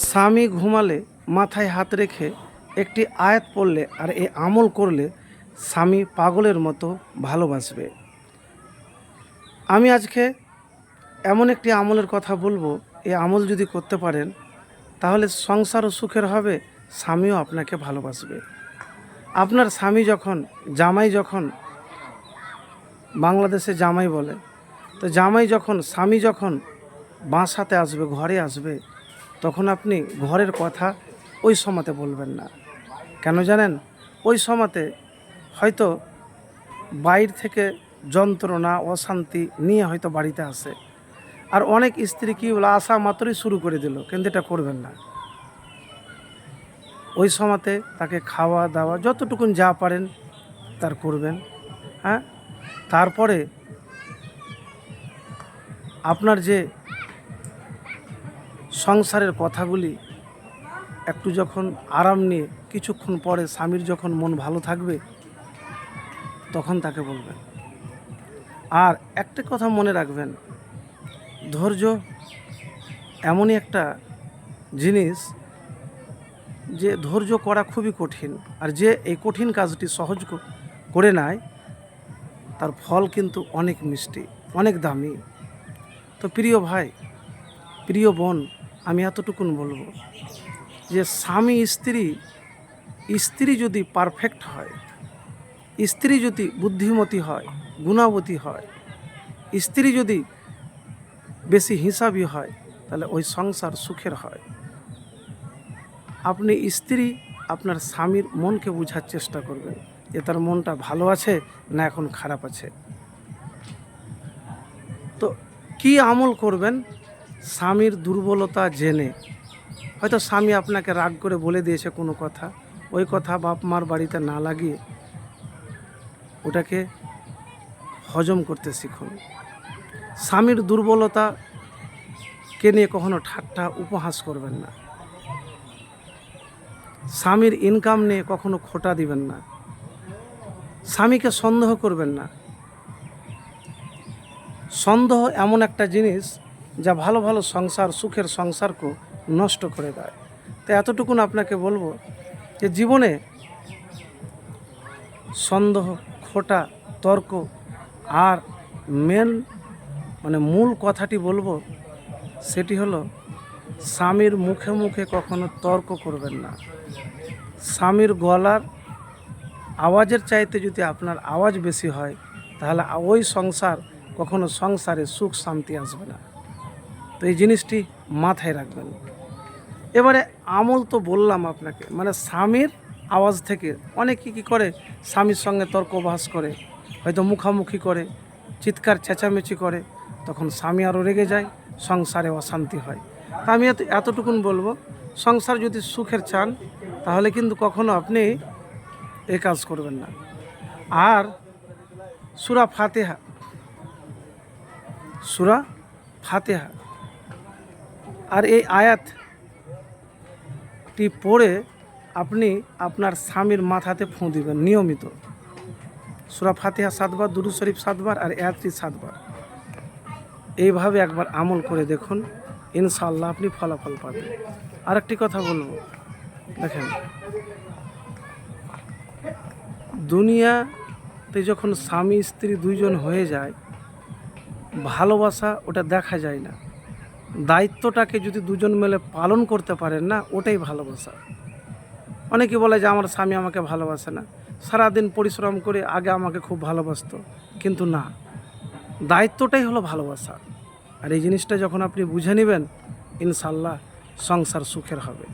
স্বামী ঘুমালে মাথায় হাত রেখে একটি আয়াত পড়লে আর এই আমল করলে স্বামী পাগলের মতো ভালোবাসবে। আমি আজকে এমন একটি আমলের কথা বলবো, এই আমল যদি করতে পারেন তাহলে সংসারও সুখের হবে, স্বামীও আপনাকে ভালোবাসবে। আপনার স্বামী যখন যখন বাংলাদেশে জামাই বলে, তো স্বামী যখন বাসাতে আসবে, ঘরে আসবে, তখন আপনি ঘরের কথা ওই সময়তে বলবেন না। কেন জানেন? ওই সময়তে হয়তো বাইরে থেকে যন্ত্রণা অশান্তি নিয়ে হয়তো বাড়িতে আসে, আর অনেক স্ত্রী কী বলে আসা মাত্রই শুরু করে দিল, কিন্তু এটা করবেন না। ওই সময়তে তাকে খাওয়া দাওয়া যতটুকুন যা পারেন তার করবেন। হ্যাঁ, তারপরে আপনার যে সংসারের কথাগুলি একটু যখন আরাম নিয়ে কিছুক্ষণ পরে স্বামীর যখন মন ভালো থাকবে তখন তাকে বলবেন। আর একটা কথা মনে রাখবেন, ধৈর্য এমনই একটা জিনিস যে ধৈর্য করা খুবই কঠিন, আর যে এই কঠিন কাজটি সহজ করে নেয় তার ফল কিন্তু অনেক মিষ্টি, অনেক দামি। তো প্রিয় ভাই, প্রিয় বোন, আমি এতটুকুন বলবো যে স্বামী স্ত্রী যদি পারফেক্ট হয়, স্ত্রী যদি বুদ্ধিমতী হয়, গুণাবতী হয়, স্ত্রী যদি বেশি হিসাবী হয়, তাহলে ওই সংসার সুখের হয়। আপনি আপনার স্বামীর মনকে বোঝার চেষ্টা করবেন যে তার মনটা ভালো আছে না এখন খারাপ আছে। তো কি আমল করবেন? স্বামীর দুর্বলতা জেনে, হয়তো স্বামী আপনাকে রাগ করে বলে দিয়েছে কোনো কথা, ওই কথা বাপ মার বাড়িতে না লাগিয়ে ওটাকে হজম করতে শিখুন। স্বামীর দুর্বলতাকে নিয়ে কখনো ঠাট্টা উপহাস করবেন না। স্বামীর ইনকাম নিয়ে কখনো খোঁটা দিবেন না। স্বামীকে সন্দেহ করবেন না। সন্দেহ এমন একটা জিনিস যা ভালো ভালো সংসার, সুখের সংসারকে নষ্ট করে দেয়। তো এতটুকুন আপনাকে বলবো যে জীবনে সন্দেহ, খোঁটা, তর্ক, আর মূল কথাটি বলবো সেটি হলো স্বামীর মুখে মুখে কখনো তর্ক করবেন না। স্বামীর গলার আওয়াজের চাইতে যদি আপনার আওয়াজ বেশি হয় তাহলে ওই কখনো সংসারে সুখ শান্তি আসবে না। তো এই জিনিসটি মাথায় রাখবেন। এবারে আমল তো বললাম আপনাকে, স্বামীর আওয়াজ থেকে অনেকে কী করে, স্বামীর সঙ্গে তর্ক বাস করে, হয়তো মুখামুখি করে, চিৎকার চেঁচামেচি করে, তখন স্বামী আরও রেগে যায়, সংসারে অশান্তি হয়। তা আমি এতটুকুন বলবো, সংসার যদি সুখের চান তাহলে কিন্তু কখনো আপনি এই কাজ করবেন না। আর সূরা ফাতিহা আর এই আয়াতটি পড়ে আপনি আপনার স্বামীর মাথাতে ফুঁ দিবেন নিয়মিত। সূরা ফাতিহা 7 বার, দুরূদ শরীফ 7 বার, আর আয়াতটি 7 বার। এইভাবে একবার আমল করে দেখুন, ইনশাআল্লাহ আপনি ফলাফল পাবেন। আরেকটি কথা বলবো, দেখেন, দুনিয়াতে যখন স্বামী স্ত্রী দুইজন হয়ে যায়, ভালোবাসা ওটা দেখা যায় না। দায়িত্বটাকে যদি দুজন মিলে পালন করতে পারেন না, ওটাই ভালোবাসা। অনেকে বলে যে আমার স্বামী আমাকে ভালোবাসে না, সারাদিন পরিশ্রম করে আগে আমাকে খুব ভালোবাসতো, কিন্তু না, দায়িত্বটাই হলো ভালোবাসা। আর এই জিনিসটা যখন আপনি বুঝে নেবেন, ইনশাআল্লাহ সংসার সুখের হবে।